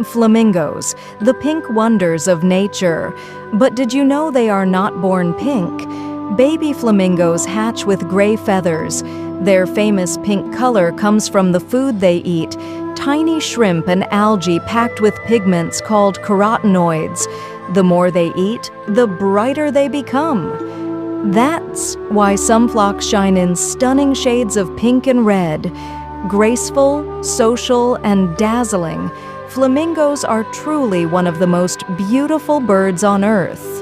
Flamingos, the pink wonders of nature. But did you know they are not born pink? Baby flamingos hatch with gray feathers. Their famous pink color comes from the food they eat, tiny shrimp and algae packed with pigments called carotenoids. The more they eat, the brighter they become. That's why some flocks shine in stunning shades of pink and red. Graceful, social, and dazzling, flamingos are truly one of the most beautiful birds on Earth.